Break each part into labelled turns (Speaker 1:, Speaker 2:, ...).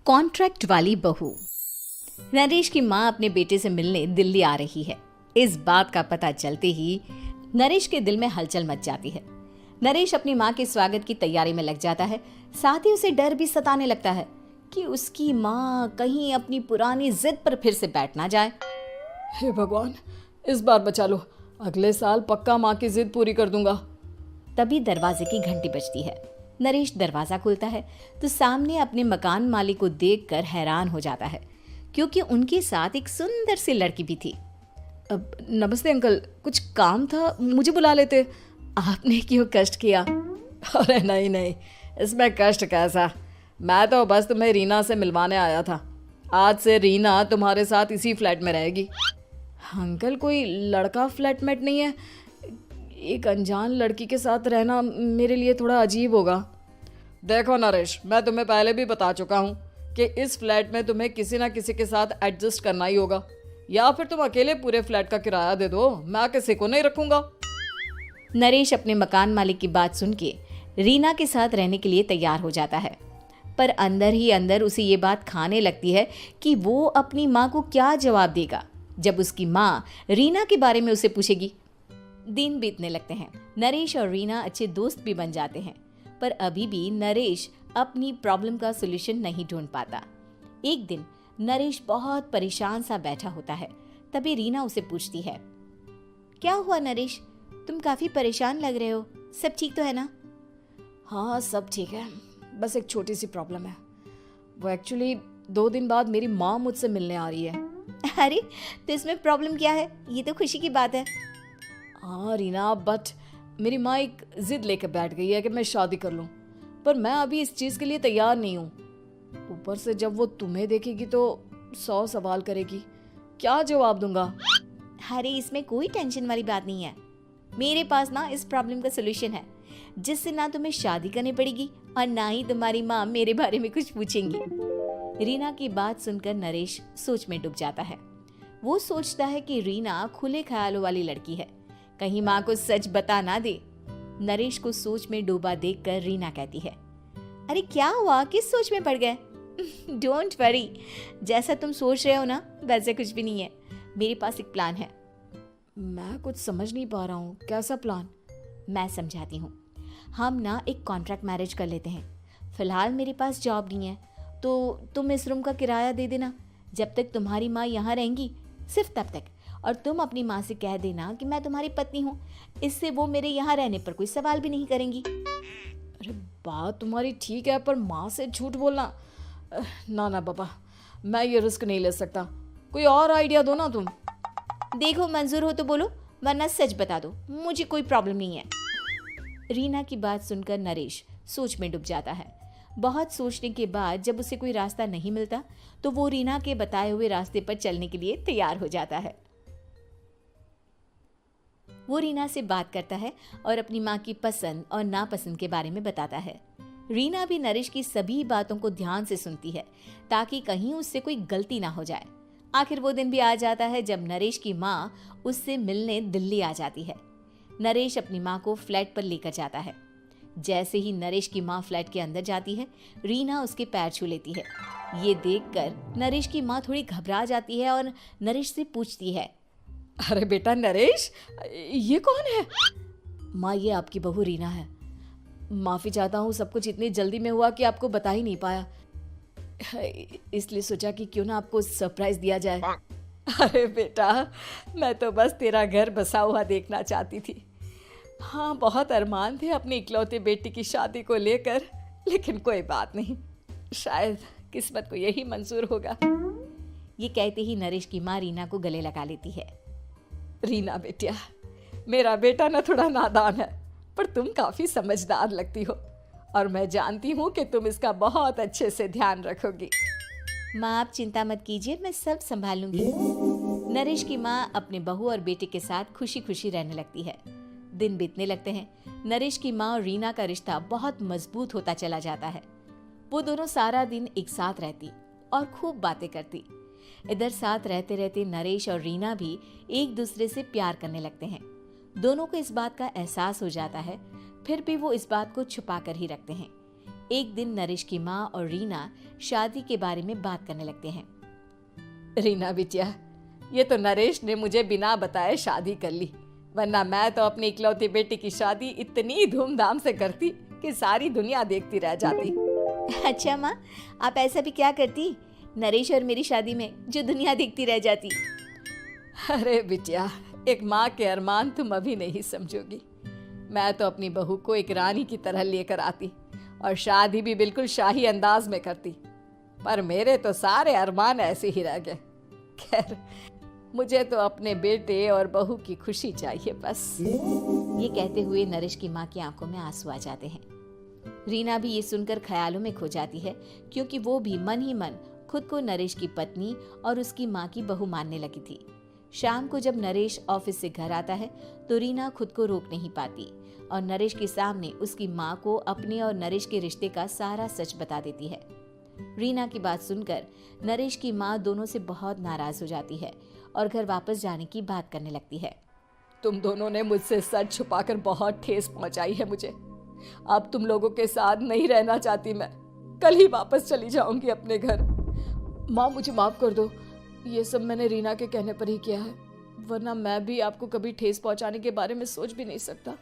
Speaker 1: Contract वाली बहू। नरेश की माँ अपने बेटे से मिलने दिल्ली आ रही है। इस बात का पता चलते ही नरेश के दिल में हलचल मच जाती है। नरेश अपनी माँ के स्वागत की तैयारी में लग जाता है। साथ ही उसे डर भी सताने लगता है कि उसकी माँ कहीं अपनी पुरानी जिद पर फिर से बैठ ना जाए।
Speaker 2: हे भगवान, इस बार बचा लो, अगले साल पक्का माँ की जिद पूरी कर दूंगा।
Speaker 1: तभी दरवाजे की घंटी बजती है। नरेश दरवाजा खोलता है तो सामने अपने मकान मालिक को देखकर हैरान हो जाता है, क्योंकि उनके साथ एक सुंदर सी लड़की भी थी।
Speaker 2: अब नमस्ते अंकल, कुछ काम था, मुझे बुला लेते।
Speaker 1: आपने क्यों कष्ट किया?
Speaker 2: अरे नहीं नहीं, इसमें कष्ट कैसा, मैं तो बस तुम्हें रीना से मिलवाने आया था। आज से रीना तुम्हारे साथ इसी फ्लैट में रहेगी। अंकल, कोई लड़का फ्लैटमेट नहीं है? एक अनजान लड़की के साथ रहना मेरे लिए थोड़ा अजीब होगा। देखो नरेश, मैं तुम्हें पहले भी बता चुका हूँ कि इस फ्लैट में तुम्हें किसी ना किसी के साथ एडजस्ट करना ही होगा, या फिर तुम अकेले पूरे फ्लैट का किराया दे दो, मैं किसी को नहीं रखूंगा।
Speaker 1: नरेश अपने मकान मालिक की बात सुन के रीना के साथ रहने के लिए तैयार हो जाता है, पर अंदर ही अंदर उसे ये बात खाने लगती है कि वो अपनी माँ को क्या जवाब देगा जब उसकी माँ रीना के बारे में उसे पूछेगी। दिन बीतने लगते हैं। नरेश और रीना अच्छे दोस्त भी बन जाते हैं, पर अभी भी नरेश अपनी प्रॉब्लम का सलूशन नहीं ढूंढ पाता। एक दिन नरेश बहुत परेशान सा बैठा होता है। तभी रीना उसे पूछती है, क्या हुआ नरेश, तुम काफी परेशान लग रहे हो, सब ठीक तो है ना?
Speaker 2: हाँ सब ठीक है, बस एक छोटी सी प्रॉब्लम है। वो एक्चुअली 2 दिन बाद मेरी माँ मुझसे मिलने आ रही है।
Speaker 1: अरे तो इसमें प्रॉब्लम क्या है, ये तो खुशी की बात है।
Speaker 2: हाँ रीना, बट मेरी माँ एक जिद लेकर बैठ गई है कि मैं शादी कर लूँ, पर मैं अभी इस चीज़ के लिए तैयार नहीं हूँ। ऊपर से जब वो तुम्हें देखेगी तो 100 सवाल करेगी, क्या जवाब दूंगा?
Speaker 1: अरे इसमें कोई टेंशन वाली बात नहीं है, मेरे पास ना इस प्रॉब्लम का सलूशन है, जिससे ना तुम्हें शादी करनी पड़ेगी और ना ही तुम्हारी माँ मेरे बारे में कुछ पूछेंगी। रीना की बात सुनकर नरेश सोच में डूब जाता है। वो सोचता है कि रीना खुले ख्यालों वाली लड़की है, कहीं माँ को सच बता ना दे। नरेश को सोच में डूबा देखकर रीना कहती है, अरे क्या हुआ, किस सोच में पड़ गए? डोंट वरी, जैसा तुम सोच रहे हो ना वैसे कुछ भी नहीं है, मेरे पास एक प्लान है।
Speaker 2: मैं कुछ समझ नहीं पा रहा हूँ, कैसा प्लान?
Speaker 1: मैं समझाती हूँ। हम ना एक कॉन्ट्रैक्ट मैरिज कर लेते हैं। फिलहाल मेरे पास जॉब नहीं है, तो तुम इस रूम का किराया दे देना जब तक तुम्हारी माँ यहाँ रहेंगी, सिर्फ तब तक। और तुम अपनी माँ से कह देना कि मैं तुम्हारी पत्नी हूँ, इससे वो मेरे यहाँ रहने पर कोई सवाल भी नहीं करेंगी।
Speaker 2: अरे बात तुम्हारी ठीक है, पर माँ से झूठ बोलना, ना ना बाबा, मैं ये रिस्क नहीं ले सकता। कोई और आइडिया दो ना तुम।
Speaker 1: देखो मंजूर हो तो बोलो, वरना सच बता दो, मुझे कोई प्रॉब्लम नहीं है। रीना की बात सुनकर नरेश सोच में डूब जाता है। बहुत सोचने के बाद जब उसे कोई रास्ता नहीं मिलता तो वो रीना के बताए हुए रास्ते पर चलने के लिए तैयार हो जाता है। वो रीना से बात करता है और अपनी माँ की पसंद और नापसंद के बारे में बताता है। रीना भी नरेश की सभी बातों को ध्यान से सुनती है, ताकि कहीं उससे कोई गलती ना हो जाए। आखिर वो दिन भी आ जाता है जब नरेश की माँ उससे मिलने दिल्ली आ जाती है। नरेश अपनी माँ को फ्लैट पर लेकर जाता है। जैसे ही नरेश की माँ फ्लैट के अंदर जाती है, रीना उसके पैर छू लेती है। ये देखकर नरेश की माँ थोड़ी घबरा जाती है और नरेश से पूछती है,
Speaker 2: अरे बेटा नरेश, ये कौन है? माँ, ये आपकी बहू रीना है। माफ़ी चाहता हूँ, सब कुछ इतनी जल्दी में हुआ कि आपको बता ही नहीं पाया, इसलिए सोचा कि क्यों ना आपको सरप्राइज दिया जाए। अरे बेटा, मैं तो बस तेरा घर बसा हुआ देखना चाहती थी। हाँ, बहुत अरमान थे अपनी इकलौते बेटी की शादी को लेकर, लेकिन कोई बात नहीं, शायद किस्मत को यही मंजूर होगा।
Speaker 1: ये कहते ही नरेश की माँ रीना को गले लगा लेती है।
Speaker 2: रीना बेटिया, मेरा बेटा ना थोड़ा नादान है, पर तुम काफ़ी समझदार लगती हो, और मैं जानती हूँ कि तुम इसका बहुत अच्छे से ध्यान रखोगी।
Speaker 1: माँ आप चिंता मत कीजिए, मैं सब संभाल लूंगी। नरेश की माँ अपने बहू और बेटे के साथ खुशी खुशी रहने लगती है। दिन बीतने लगते हैं। नरेश की माँ और रीना का रिश्ता बहुत मजबूत होता चला जाता है। वो दोनों सारा दिन एक साथ रहती और खूब बातें करती। इधर साथ रहते रहते नरेश और रीना भी एक दूसरे से प्यार करने लगते हैं। दोनों को इस बात का एहसास हो जाता है, फिर भी वो इस बात को छुपा कर ही रखते हैं। एक दिन नरेश की माँ और रीना शादी के बारे में बात करने लगते हैं।
Speaker 2: रीना बिटिया, ये तो नरेश ने मुझे बिना बताए शादी कर ली, वरना मैं तो अपनी इकलौती बेटी की शादी इतनी धूमधाम से करती कि सारी दुनिया देखती रह जाती।
Speaker 1: अच्छा माँ, आप ऐसा भी क्या करती नरेश और मेरी शादी में जो दुनिया देखती रह जाती?
Speaker 2: अरे बिटिया, एक माँ के अरमान तुम अभी नहीं समझोगी। मैं तो अपनी बहू को एक रानी की तरह लेकर आती और शादी भी बिल्कुल शाही अंदाज में करती, पर मेरे तो सारे अरमान ऐसे ही रह गए। खैर, मुझे तो अपने बेटे और बहू की खुशी चाहिए बस।
Speaker 1: ये कहते हुए नरेश की माँ की आंखों में आंसू आ जाते हैं। रीना भी ये सुनकर ख्यालों में खो जाती है, क्योंकि वो भी मन ही मन खुद को नरेश की पत्नी और उसकी माँ की बहू मानने लगी थी। शाम को जब नरेश ऑफिस से घर आता है तो रीना खुद को रोक नहीं पाती और नरेश के सामने उसकी माँ को अपने और नरेश के रिश्ते का सारा सच बता देती है। रीना की बात सुनकर नरेश की माँ दोनों से बहुत नाराज हो जाती है और घर वापस जाने की बात करने लगती है।
Speaker 2: तुम दोनों ने मुझसे सच छुपाकर बहुत ठेस पहुंचाई है मुझे। अब तुम लोगों के साथ नहीं रहना चाहती मैं, कल ही वापस चली जाऊंगी अपने घर। माँ, मुझे माफ कर दो, ये सब मैंने रीना के कहने पर ही किया है, वरना मैं भी आपको कभी ठेस पहुंचाने के बारे में सोच भी नहीं सकता।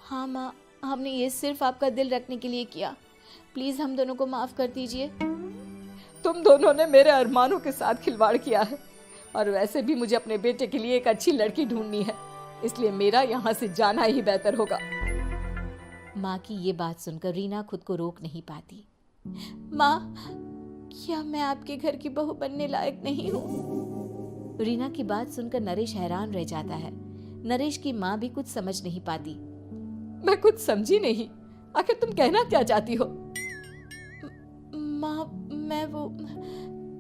Speaker 1: हाँ माँ, हमने ये सिर्फ आपका दिल रखने के लिए किया, प्लीज हम दोनों को माफ कर दीजिए।
Speaker 2: तुम दोनों ने मेरे अरमानों के साथ खिलवाड़ किया है, और वैसे भी मुझे अपने बेटे के लिए एक अच्छी लड़की ढूंढनी है, इसलिए मेरा यहाँ से जाना ही बेहतर होगा।
Speaker 1: माँ की ये बात सुनकर रीना खुद को रोक नहीं पाती। माँ, क्या मैं आपके घर की बहू बनने लायक नहीं हूँ? रीना की बात सुनकर नरेश हैरान रह जाता है। नरेश की माँ भी कुछ समझ नहीं पाती।
Speaker 2: मैं कुछ समझी नहीं, आखिर तुम कहना क्या चाहती हो?
Speaker 1: माँ, मैं वो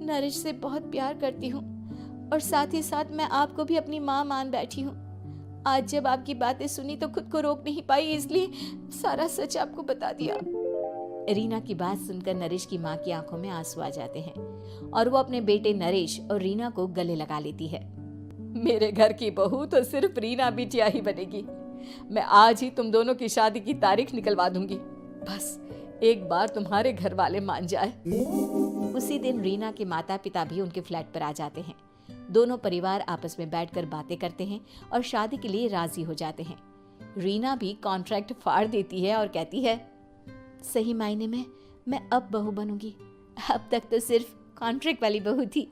Speaker 1: नरेश से बहुत प्यार करती हूँ और साथ ही साथ मैं आपको भी अपनी माँ मान बैठी हूँ। आज जब आपकी बातें सुनी तो खुद को रोक नहीं पाई, इसलिए सारा सच आपको बता दिया। रीना की बात सुनकर नरेश की माँ की आंखों में आंसू आ जाते हैं और वो अपने बेटे नरेश और रीना को गले लगा लेती है।
Speaker 2: मेरे घर की बहू तो सिर्फ रीना बिटिया ही बनेगी। मैं आज ही तुम दोनों की शादी की तारीख निकलवा दूंगी, बस एक बार तुम्हारे घर वाले मान जाए।
Speaker 1: उसी दिन रीना के माता पिता भी उनके फ्लैट पर आ जाते हैं। दोनों परिवार आपस में बैठकर बातें करते हैं और शादी के लिए राजी हो जाते हैं। रीना भी कॉन्ट्रैक्ट फाड़ देती है और कहती है, सही मायने में मैं अब बहू बनूंगी, अब तक तो सिर्फ कॉन्ट्रैक्ट वाली बहू थी।